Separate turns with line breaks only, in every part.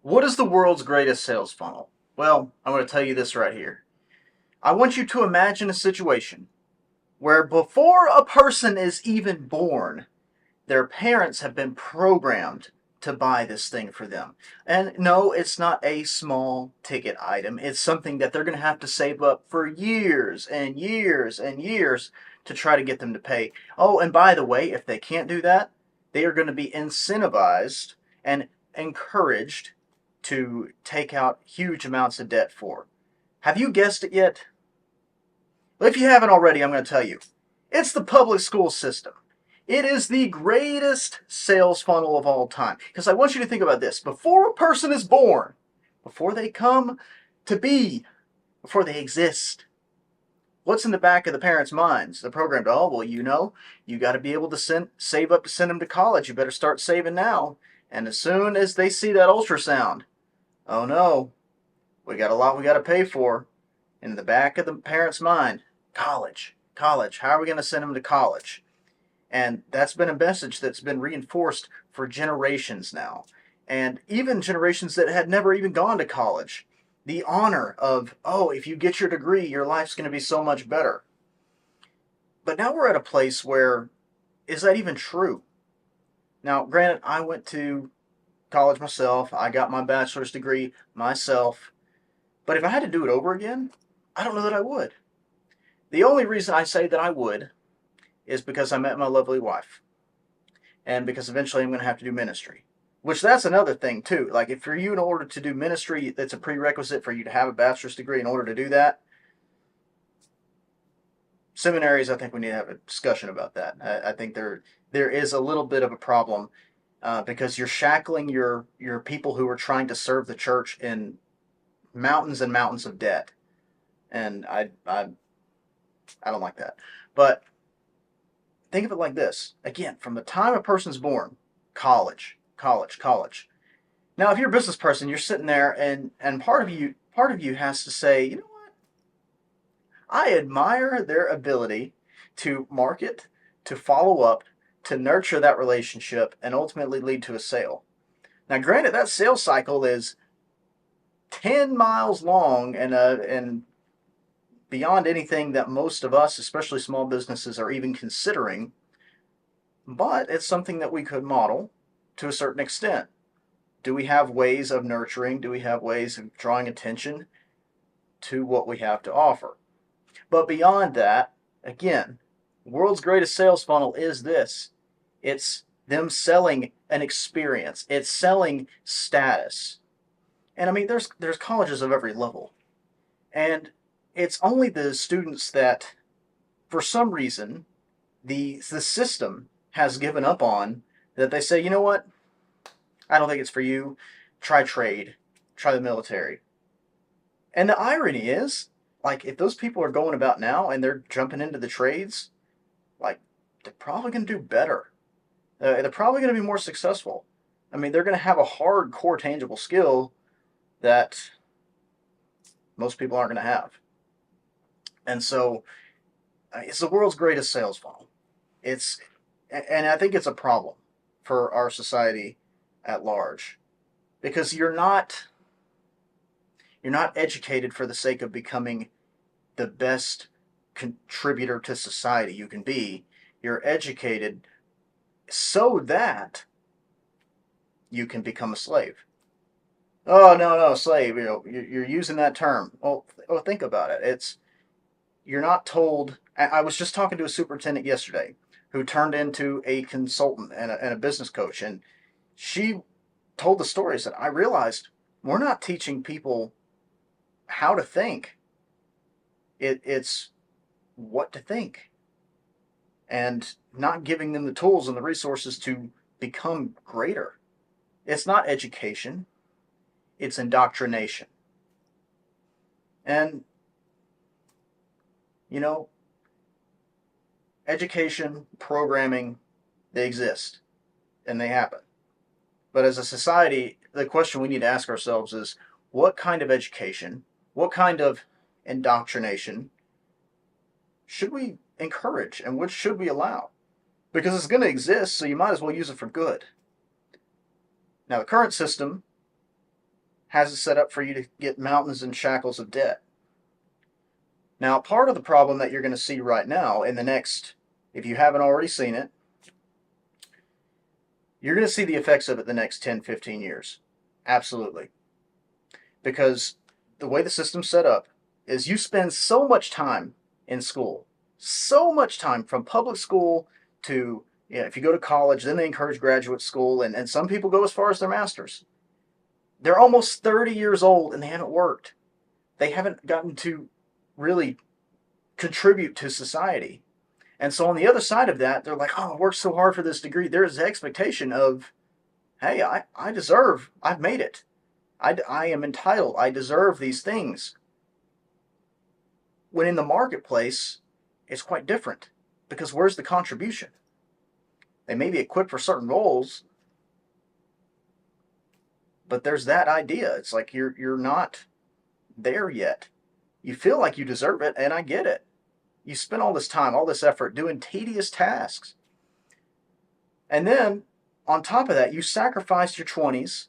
What is the world's greatest sales funnel? Well, I'm going to tell you this right here. I want you to imagine a situation where before a person is even born, their parents have been programmed to buy this thing for them. And no, it's not a small ticket item. It's something that they're going to have to save up for years and years and years to try to get them to pay. Oh, and by the way, if they can't do that, they are going to be incentivized and encouraged to take out huge amounts of debt for. Have you guessed it yet? Well, if you haven't already, I'm going to tell you. It's the public school system. It is the greatest sales funnel of all time. Because I want you to think about this. Before a person is born, before they come to be, before they exist, what's in the back of the parents' minds? The program, oh, well, you got to be able to save up to send them to college. You better start saving now. And as soon as they see that ultrasound, oh no, we got a lot we got to pay for. In the back of the parent's mind, college, college. How are we going to send them to college? And that's been a message that's been reinforced for generations now. And even generations that had never even gone to college. The honor of, oh, if you get your degree, your life's going to be so much better. But now we're at a place where, is that even true? Now, granted, I went to college myself. I got my bachelor's degree myself. But if I had to do it over again, I don't know that I would. The only reason I say that I would is because I met my lovely wife. And because eventually I'm going to have to do ministry. Which that's another thing too. Like if for you in order to do ministry, that's a prerequisite for you to have a bachelor's degree in order to do that. Seminaries, I think we need to have a discussion about that. I think there is a little bit of a problem because you're shackling your people who are trying to serve the church in mountains and mountains of debt, and I don't like that. But think of it like this. Again, from the time a person's born, college, college, college. Now, if you're a business person, you're sitting there and part of you has to say, you know what? I admire their ability to market, to follow up, to nurture that relationship and ultimately lead to a sale. Now, granted, that sales cycle is 10 miles long and beyond anything that most of us, especially small businesses, are even considering, but it's something that we could model to a certain extent. Do we have ways of nurturing? Do we have ways of drawing attention to what we have to offer? But beyond that, again, world's greatest sales funnel is this. It's them selling an experience. It's selling status. And I mean, there's colleges of every level. And it's only the students that, for some reason, the system has given up on that they say, you know what? I don't think it's for you. Try trade. Try the military. And the irony is, like, if those people are going about now and they're jumping into the trades, like, they're probably going to do better. They're probably going to be more successful. I mean, they're going to have a hardcore tangible skill that most people aren't going to have. And so it's the world's greatest sales funnel. It's, and I think it's a problem for our society at large because you're not educated for the sake of becoming the best contributor to society you can be. You're educated so that you can become a slave. Oh no, no, slave. You know, you're using that term. Well, think about it. It's you're not told. I was just talking to a superintendent yesterday who turned into a consultant and a business coach, and she told the stories that I realized we're not teaching people how to think. It's what to think, and not giving them the tools and the resources to become greater. It's not education, it's indoctrination. And, you know, education, programming, they exist and they happen. But as a society, the question we need to ask ourselves is what kind of education, what kind of indoctrination should we encourage and which should we allow? Because it's going to exist, so you might as well use it for good. Now, the current system has it set up for you to get mountains and shackles of debt. Now, part of the problem that you're going to see right now in the next, if you haven't already seen it, you're going to see the effects of it the next 10, 15 years. Absolutely. Because the way the system's set up is you spend so much time in school, so much time from public school to, if you go to college, then they encourage graduate school, and some people go as far as their master's. They're almost 30 years old and they haven't worked. They haven't gotten to really contribute to society. And so on the other side of that, they're like, oh, I worked so hard for this degree. There's the expectation of, hey, I deserve, I've made it. I am entitled. I deserve these things. When in the marketplace, it's quite different. Because where's the contribution? They may be equipped for certain roles, but there's that idea. It's like you're not there yet. You feel like you deserve it, and I get it. You spent all this time, all this effort doing tedious tasks. And then, on top of that, you sacrificed your 20s.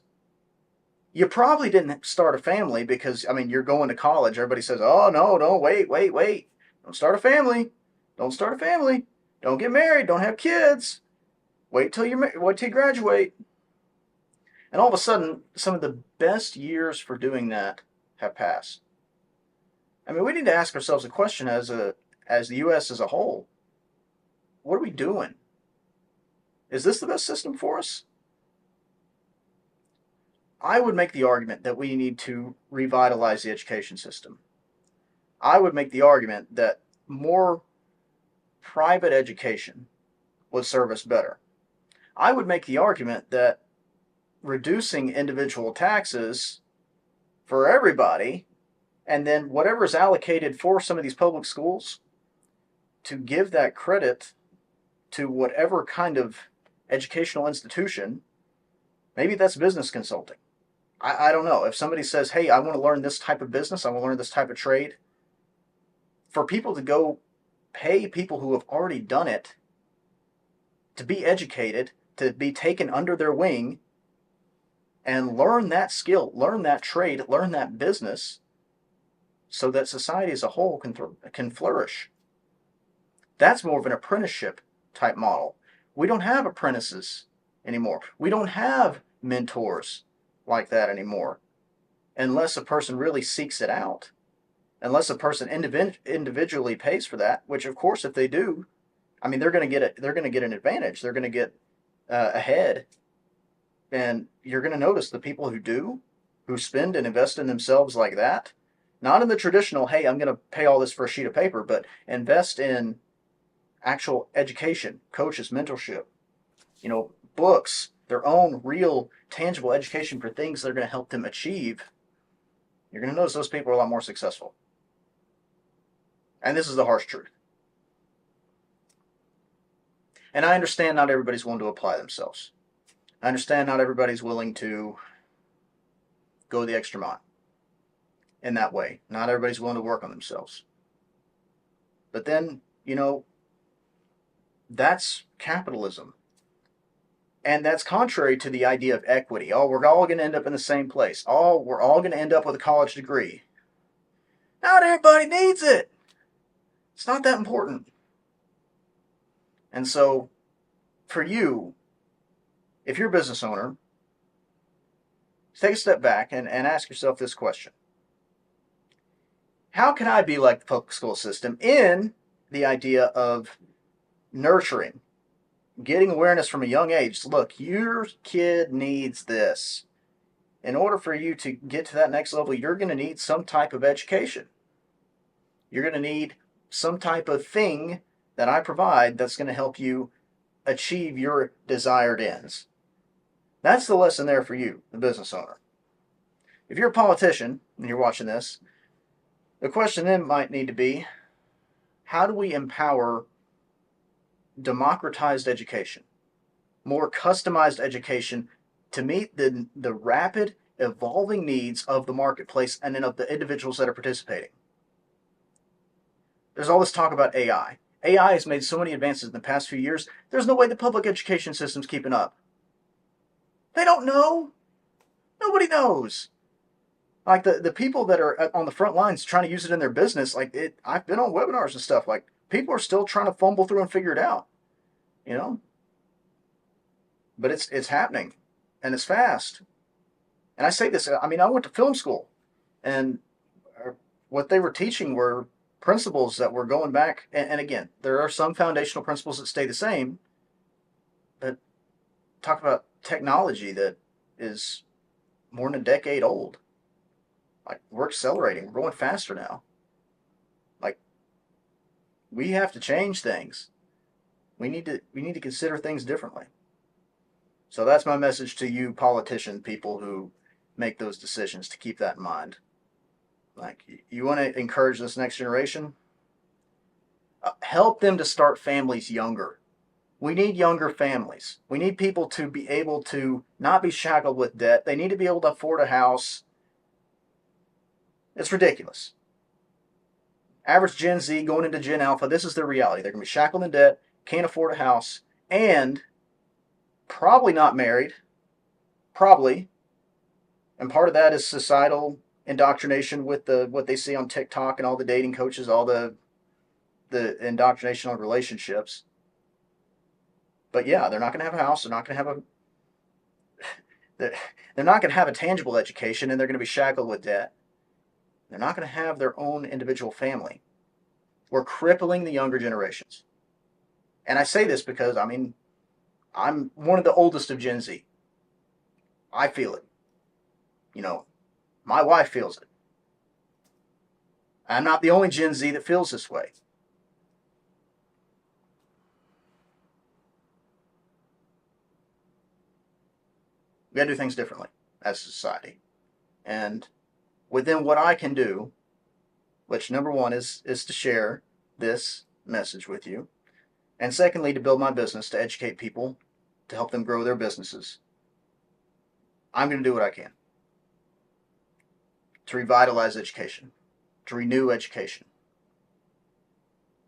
You probably didn't start a family because, you're going to college. Everybody says, oh, no, wait. Don't start a family. Don't start a family. Don't get married. Don't have kids. Wait till you graduate. And all of a sudden, some of the best years for doing that have passed. We need to ask ourselves a question as the U.S. as a whole. What are we doing? Is this the best system for us? I would make the argument that we need to revitalize the education system. I would make the argument that more private education would serve us better. I would make the argument that reducing individual taxes for everybody, and then whatever is allocated for some of these public schools, to give that credit to whatever kind of educational institution. Maybe that's business consulting. I don't know. If somebody says, hey, I want to learn this type of business, I want to learn this type of trade, for people to go pay people who have already done it to be educated, to be taken under their wing and learn that skill, learn that trade, learn that business, so that society as a whole can flourish. That's more of an apprenticeship type model. We don't have apprentices anymore. We don't have mentors like that anymore, unless a person really seeks it out, unless a person individually pays for that. Which, of course, if they do, they're going to get it. They're going to get an advantage. They're going to get ahead, and you're going to notice the people who spend and invest in themselves like that, not in the traditional, hey, I'm going to pay all this for a sheet of paper, but invest in actual education, coaches, mentorship, books, their own real tangible education for things that are going to help them achieve. You're going to notice those people are a lot more successful. And this is the harsh truth. And I understand not everybody's willing to apply themselves. I understand not everybody's willing to go the extra mile in that way. Not everybody's willing to work on themselves. But then, that's capitalism. And that's contrary to the idea of equity. Oh, we're all going to end up in the same place. Oh, we're all going to end up with a college degree. Not everybody needs it. It's not that important. And so, for you, if you're a business owner, take a step back and ask yourself this question. How can I be like the public school system in the idea of nurturing, getting awareness from a young age? Look, your kid needs this. In order for you to get to that next level, you're going to need some type of education. You're going to need some type of thing that I provide that's going to help you achieve your desired ends. That's the lesson there for you, the business owner. If you're a politician and you're watching this, the question then might need to be, how do we empower democratized education, more customized education to meet the rapid evolving needs of the marketplace and then of the individuals that are participating? There's all this talk about AI. AI has made so many advances in the past few years, there's no way the public education system's keeping up. They don't know. Nobody knows. Like the people that are on the front lines trying to use it in their business, like it, I've been on webinars and stuff. Like people are still trying to fumble through and figure it out, you know. But it's happening, and it's fast. And I say this. I mean, I went to film school, and what they were teaching were principles that were going back. And again, there are some foundational principles that stay the same, but talk about technology that is more than a decade old. Like we're accelerating, we're going faster now. Like we have to change things. We need to consider things differently. So that's my message to you politician people who make those decisions, to keep that in mind. Like you want to encourage this next generation, help them to start families younger. We need younger families. We need people to be able to not be shackled with debt. They need to be able to afford a house. It's ridiculous. Average Gen Z going into Gen Alpha, this is their reality. They're going to be shackled in debt, can't afford a house, and probably not married. Probably. And part of that is societal indoctrination with the what they see on TikTok and all the dating coaches, all the indoctrination on relationships. But yeah, they're not going to have a house. They're not going to have a they're not going to have a tangible education, and they're going to be shackled with debt. They're not going to have their own individual family. We're crippling the younger generations. And I say this because, I mean, I'm one of the oldest of Gen Z. I feel it. You know, my wife feels it. I'm not the only Gen Z that feels this way. We got to do things differently as a society. And within what I can do, which number one is to share this message with you, and secondly, to build my business, to educate people, to help them grow their businesses, I'm going to do what I can to revitalize education, to renew education.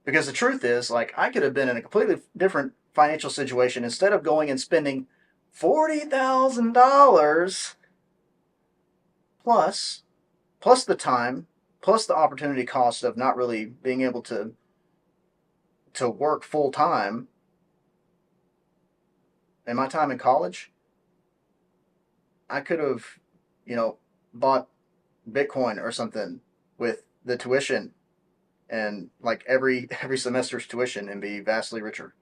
Because the truth is, like, I could have been in a completely different financial situation instead of going and spending $40,000 plus, plus the time, plus the opportunity cost of not really being able to work full time. In my time in college, I could have, bought Bitcoin or something with the tuition, and like every semester's tuition, and be vastly richer.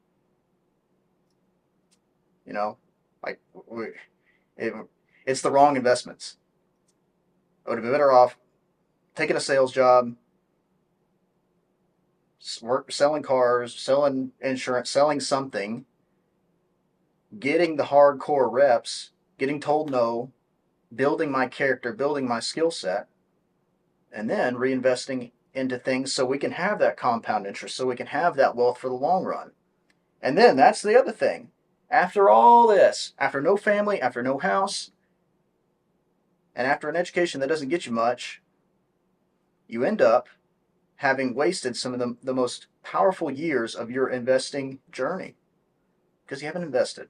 You know, like it, it's the wrong investments. I would have been better off taking a sales job, selling cars, selling insurance, selling something, getting the hardcore reps, getting told no, building my character, building my skill set, and then reinvesting into things so we can have that compound interest, so we can have that wealth for the long run. And then that's the other thing. After all this, after no family, after no house, and after an education that doesn't get you much, you end up having wasted some of the most powerful years of your investing journey because you haven't invested.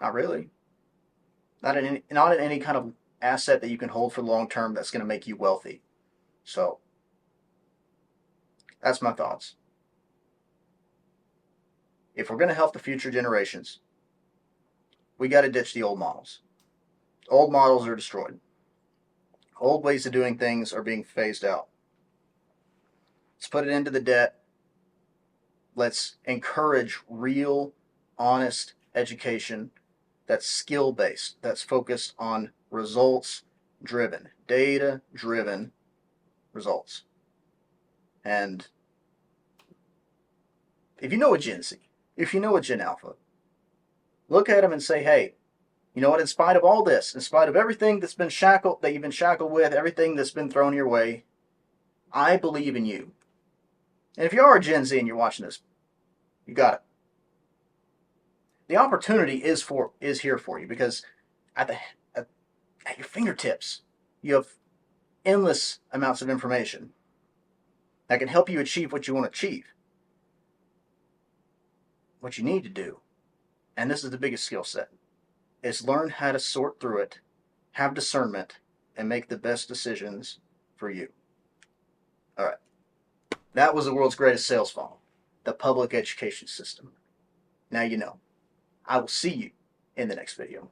Not really. Not in any kind of asset that you can hold for the long term that's going to make you wealthy. So that's my thoughts. If we're going to help the future generations, we got to ditch the old models. Old models are destroyed. Old ways of doing things are being phased out. Let's put it into the debt. Let's encourage real, honest education that's skill-based, that's focused on results-driven, data-driven results. And if you know a Gen Z, if you know a Gen Alpha, look at them and say, hey, you know what, in spite of all this, in spite of everything that's been shackled, that you've been shackled with, everything that's been thrown your way, I believe in you. And if you are a Gen Z and you're watching this, you got it. The opportunity is here for you, because at your fingertips, you have endless amounts of information that can help you achieve what you want to achieve. What you need to do, and this is the biggest skill set, is learn how to sort through it, have discernment, and make the best decisions for you. All right. That was the world's greatest sales funnel, the public education system. Now you know. I will see you in the next video.